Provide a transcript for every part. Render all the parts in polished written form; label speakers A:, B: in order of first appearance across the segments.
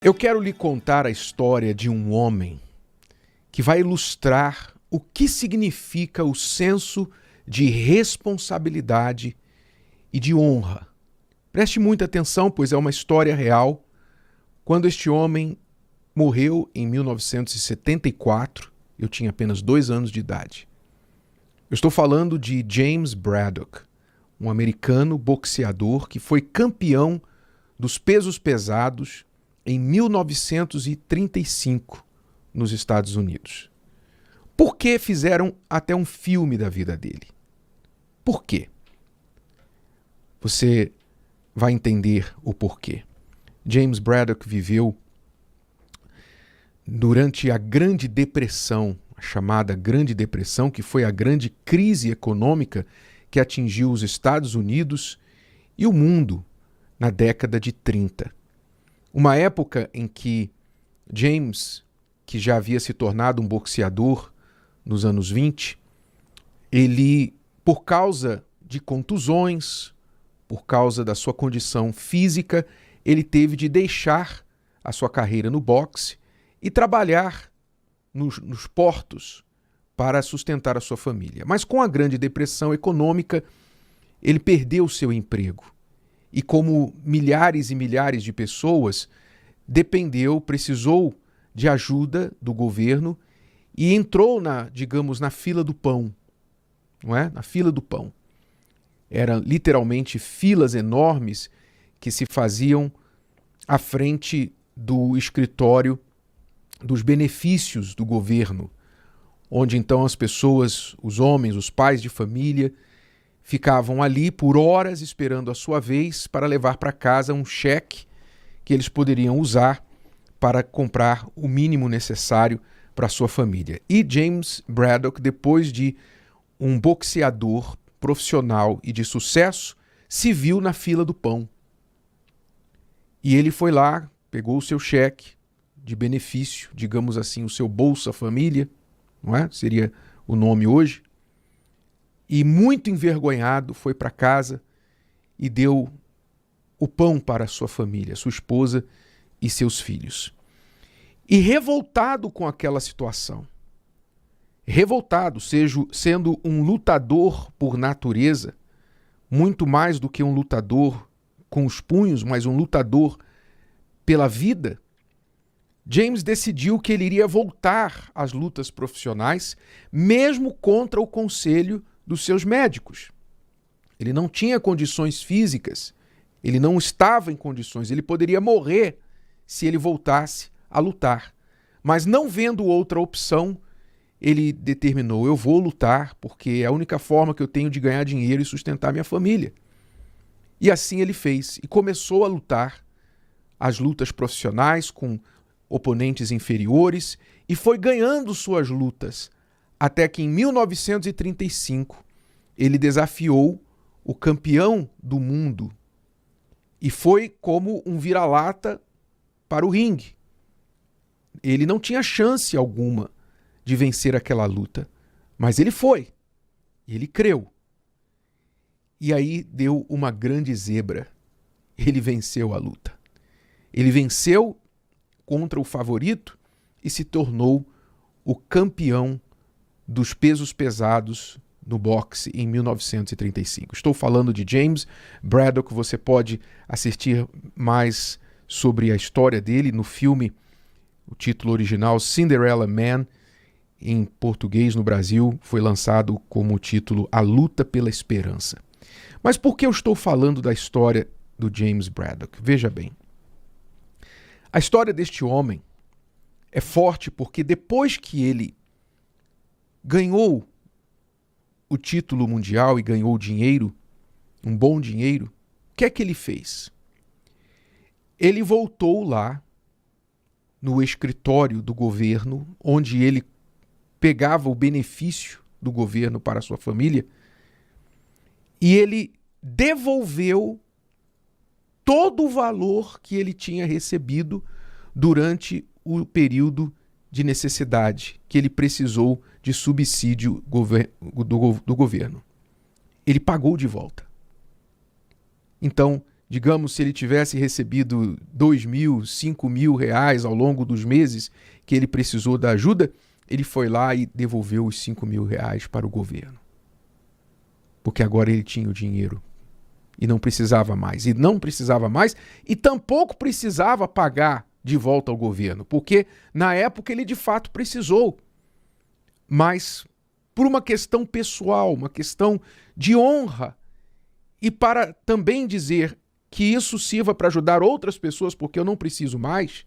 A: Eu quero lhe contar a história de um homem que vai ilustrar o que significa o senso de responsabilidade e de honra. Preste muita atenção, pois é uma história real. Quando este homem morreu em 1974, eu tinha apenas 2 anos de idade. Eu estou falando de James Braddock, um americano boxeador que foi campeão dos pesos pesados em 1935 nos Estados Unidos. Por que fizeram até um filme da vida dele? Por quê? Você vai entender o porquê. James Braddock viveu durante a Grande Depressão, a chamada Grande Depressão, que foi a grande crise econômica que atingiu os Estados Unidos e o mundo na década de 30. Uma época em que James, que já havia se tornado um boxeador nos anos 20, ele, por causa de contusões, por causa da sua condição física, ele teve de deixar a sua carreira no boxe e trabalhar nos portos para sustentar a sua família. Mas com a Grande Depressão econômica, ele perdeu seu emprego. E como milhares e milhares de pessoas, precisou de ajuda do governo e entrou na fila do pão, não é? Na fila do pão. Eram literalmente filas enormes que se faziam à frente do escritório dos benefícios do governo, onde então as pessoas, os homens, os pais de família, ficavam ali por horas esperando a sua vez para levar para casa um cheque que eles poderiam usar para comprar o mínimo necessário para a sua família. E James Braddock, depois de um boxeador profissional e de sucesso, se viu na fila do pão. E ele foi lá, pegou o seu cheque de benefício, digamos assim, o seu Bolsa Família, não é? Seria o nome hoje, e muito envergonhado foi para casa e deu o pão para a sua família, sua esposa e seus filhos. E revoltado com aquela situação, sendo um lutador por natureza, muito mais do que um lutador com os punhos, mas um lutador pela vida, James decidiu que ele iria voltar às lutas profissionais, mesmo contra o conselho dos seus médicos. Ele não tinha condições físicas, ele não estava em condições, ele poderia morrer se ele voltasse a lutar. Mas não vendo outra opção, ele determinou: eu vou lutar porque é a única forma que eu tenho de ganhar dinheiro e sustentar minha família. E assim ele fez, e começou a lutar as lutas profissionais com oponentes inferiores e foi ganhando suas lutas, até que em 1935 ele desafiou o campeão do mundo e foi como um vira-lata para o ringue. Ele não tinha chance alguma de vencer aquela luta, mas ele foi, ele creu. E aí deu uma grande zebra. Ele venceu a luta. Ele venceu contra o favorito e se tornou o campeão dos pesos pesados no boxe em 1935. Estou falando de James Braddock. Você pode assistir mais sobre a história dele no filme, o título original Cinderella Man, em português no Brasil foi lançado como o título A Luta pela Esperança. Mas por que eu estou falando da história do James Braddock? Veja bem, a história deste homem é forte porque depois que ele ganhou o título mundial e ganhou dinheiro, um bom dinheiro, o que é que ele fez? Ele voltou lá no escritório do governo, onde ele pegava o benefício do governo para a sua família, e ele devolveu todo o valor que ele tinha recebido durante o período de necessidade, que ele precisou de subsídio do governo. Ele pagou de volta. Então, digamos, se ele tivesse recebido 2.000, 5.000 reais ao longo dos meses que ele precisou da ajuda, ele foi lá e devolveu os 5.000 reais para o governo. Porque agora ele tinha o dinheiro e não precisava mais. E não precisava mais e tampouco precisava pagar de volta ao governo, porque na época ele de fato precisou. Mas por uma questão pessoal, uma questão de honra, e para também dizer que isso sirva para ajudar outras pessoas porque eu não preciso mais,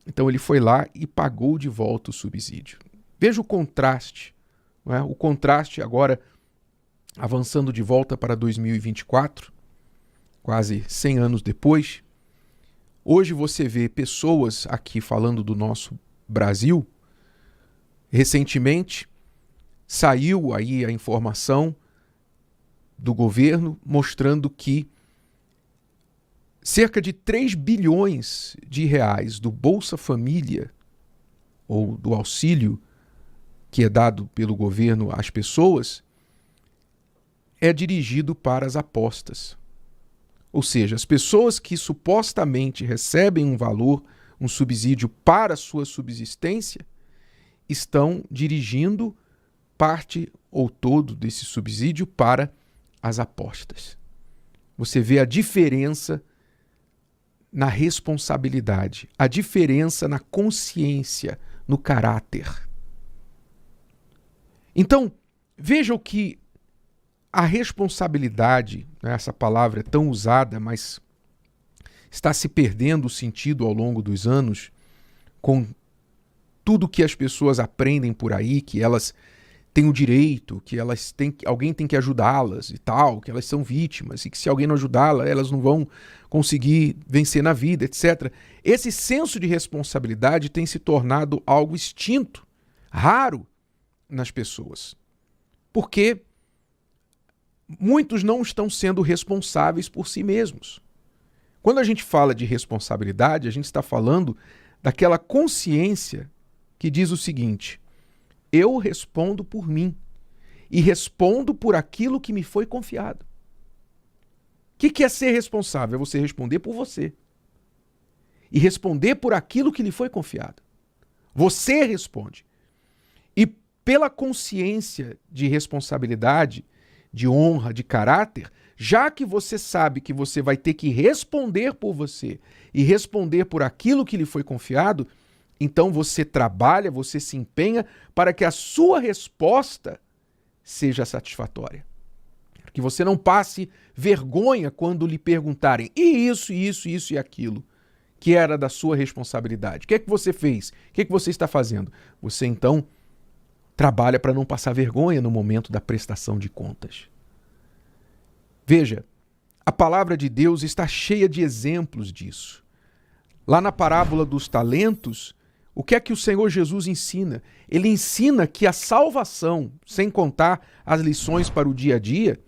A: então ele foi lá e pagou de volta o subsídio. Veja o contraste, não é? O contraste agora avançando de volta para 2024, quase 100 anos depois. Hoje você vê pessoas aqui falando do nosso Brasil. Recentemente saiu aí a informação do governo mostrando que cerca de 3 bilhões de reais do Bolsa Família, ou do auxílio que é dado pelo governo às pessoas, é dirigido para as apostas. Ou seja, as pessoas que supostamente recebem um valor, um subsídio para a sua subsistência, estão dirigindo parte ou todo desse subsídio para as apostas. Você vê a diferença na responsabilidade, a diferença na consciência, no caráter. Então, veja o que a responsabilidade, né, essa palavra é tão usada, mas está se perdendo o sentido ao longo dos anos com tudo que as pessoas aprendem por aí, que elas têm o direito, que elas têm, alguém tem que ajudá-las e tal, que elas são vítimas e que se alguém não ajudá-las, elas não vão conseguir vencer na vida, etc. Esse senso de responsabilidade tem se tornado algo extinto, raro nas pessoas. Porque muitos não estão sendo responsáveis por si mesmos. Quando a gente fala de responsabilidade, a gente está falando daquela consciência que diz o seguinte: eu respondo por mim e respondo por aquilo que me foi confiado. O que é ser responsável? É você responder por você e responder por aquilo que lhe foi confiado. Você responde. E pela consciência de responsabilidade, de honra, de caráter, já que você sabe que você vai ter que responder por você e responder por aquilo que lhe foi confiado, então você trabalha, você se empenha para que a sua resposta seja satisfatória. Que você não passe vergonha quando lhe perguntarem e isso e aquilo que era da sua responsabilidade. O que é que você fez? O que é que você está fazendo? Você então trabalha para não passar vergonha no momento da prestação de contas. Veja, a palavra de Deus está cheia de exemplos disso. Lá na parábola dos talentos, o que é que o Senhor Jesus ensina? Ele ensina que a salvação, sem contar as lições para o dia a dia,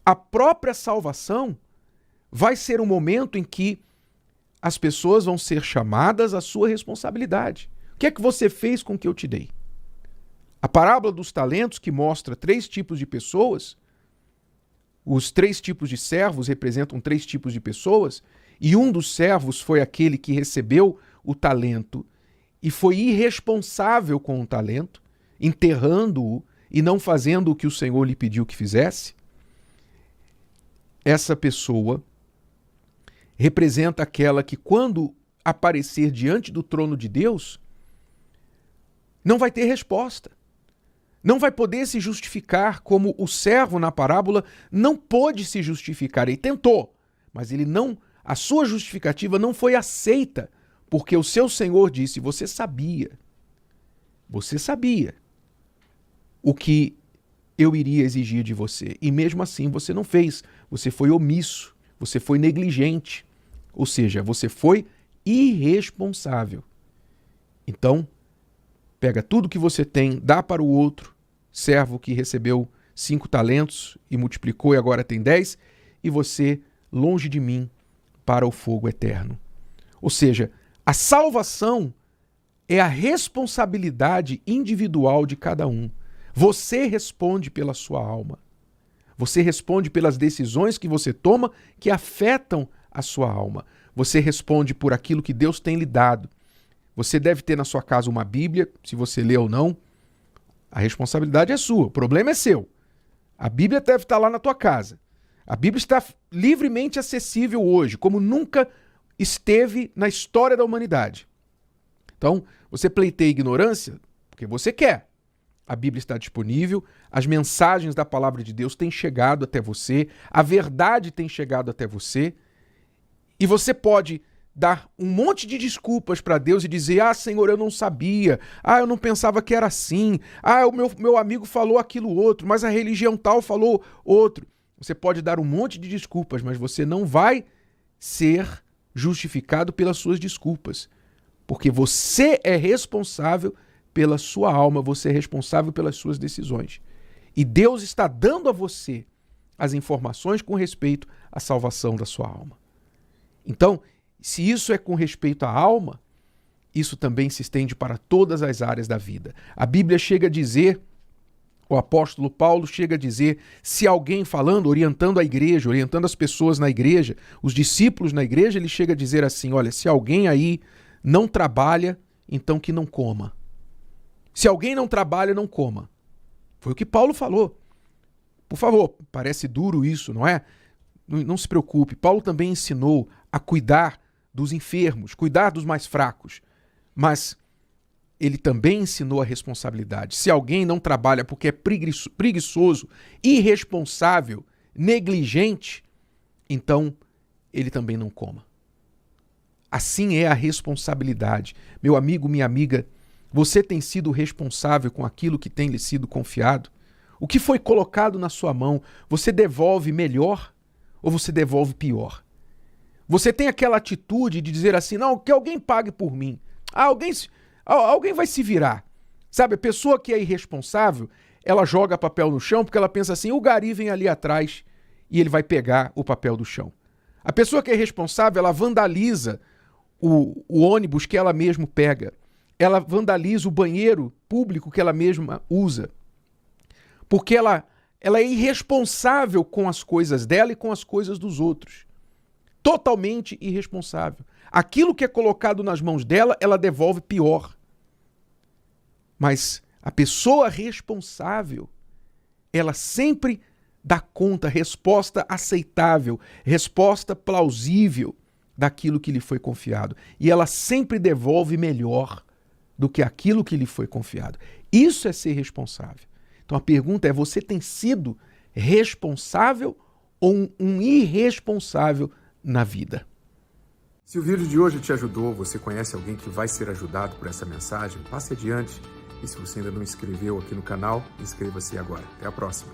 A: a própria salvação vai ser um momento em que as pessoas vão ser chamadas à sua responsabilidade. O que é que você fez com o que eu te dei? A parábola dos talentos, que mostra 3 tipos de pessoas, os 3 tipos de servos representam 3 tipos de pessoas, e um dos servos foi aquele que recebeu o talento e foi irresponsável com o talento, enterrando-o e não fazendo o que o Senhor lhe pediu que fizesse. Essa pessoa representa aquela que, quando aparecer diante do trono de Deus, não vai ter resposta. Não vai poder se justificar, como o servo na parábola não pôde se justificar. Ele tentou, mas a sua justificativa não foi aceita, porque o seu Senhor disse: você sabia o que eu iria exigir de você, e mesmo assim você não fez, você foi omisso, você foi negligente, ou seja, você foi irresponsável. Então, pega tudo que você tem, dá para o outro, servo que recebeu 5 talentos e multiplicou e agora tem 10, e você, longe de mim, para o fogo eterno. Ou seja, a salvação é a responsabilidade individual de cada um. Você responde pela sua alma. Você responde pelas decisões que você toma que afetam a sua alma. Você responde por aquilo que Deus tem lhe dado. Você deve ter na sua casa uma Bíblia, se você lê ou não. A responsabilidade é sua, o problema é seu. A Bíblia deve estar lá na tua casa. A Bíblia está livremente acessível hoje, como nunca esteve na história da humanidade. Então, você pleiteia ignorância porque você quer. A Bíblia está disponível, as mensagens da palavra de Deus têm chegado até você, a verdade tem chegado até você, e você pode dar um monte de desculpas para Deus e dizer: ah, Senhor, eu não sabia, ah, eu não pensava que era assim, ah, o meu amigo falou aquilo outro, mas a religião tal falou outro. Você pode dar um monte de desculpas, mas você não vai ser justificado pelas suas desculpas, porque você é responsável pela sua alma, você é responsável pelas suas decisões. E Deus está dando a você as informações com respeito à salvação da sua alma. Então, se isso é com respeito à alma, isso também se estende para todas as áreas da vida. A Bíblia chega a dizer, o apóstolo Paulo chega a dizer, se alguém falando, orientando a igreja, orientando as pessoas na igreja, os discípulos na igreja, ele chega a dizer assim: olha, se alguém aí não trabalha, então que não coma. Se alguém não trabalha, não coma. Foi o que Paulo falou. Por favor, parece duro isso, não é? Não se preocupe. Paulo também ensinou a cuidar dos enfermos, cuidar dos mais fracos. Mas ele também ensinou a responsabilidade. Se alguém não trabalha porque é preguiçoso, irresponsável, negligente, então ele também não coma. Assim é a responsabilidade. Meu amigo, minha amiga, você tem sido responsável com aquilo que tem lhe sido confiado? O que foi colocado na sua mão, você devolve melhor ou você devolve pior? Você tem aquela atitude de dizer assim: não, que alguém pague por mim. Alguém vai se virar. Sabe, a pessoa que é irresponsável, ela joga papel no chão porque ela pensa assim: o gari vem ali atrás e ele vai pegar o papel do chão. A pessoa que é irresponsável, ela vandaliza o ônibus que ela mesma pega. Ela vandaliza o banheiro público que ela mesma usa. Porque ela é irresponsável com as coisas dela e com as coisas dos outros. Totalmente irresponsável. Aquilo que é colocado nas mãos dela, ela devolve pior. Mas a pessoa responsável, ela sempre dá conta, resposta aceitável, resposta plausível daquilo que lhe foi confiado. E ela sempre devolve melhor do que aquilo que lhe foi confiado. Isso é ser responsável. Então a pergunta é: você tem sido responsável ou um irresponsável na vida? Se o vídeo de hoje te ajudou, você conhece alguém que vai ser ajudado por essa mensagem, passe adiante. E se você ainda não inscreveu aqui no canal, inscreva-se agora. Até a próxima.